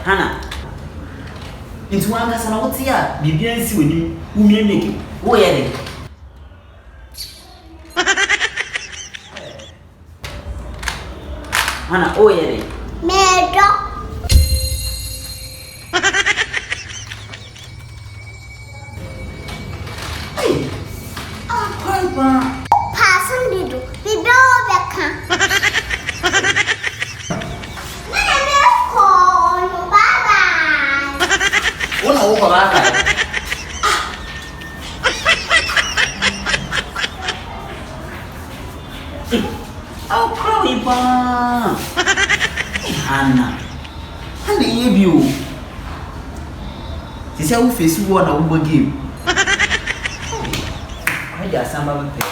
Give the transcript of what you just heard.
Hana. Into one person out here, be bien see when you make it. Oh, yeah. Hana, oh, yeah. Medo. Hey. Papa. Passing dido. Bido beka. Una uva vaca. Oh, crowy pa. Hana. Hana yebiu. Sisi a ufesi wo na wo game. Ai da samba pe.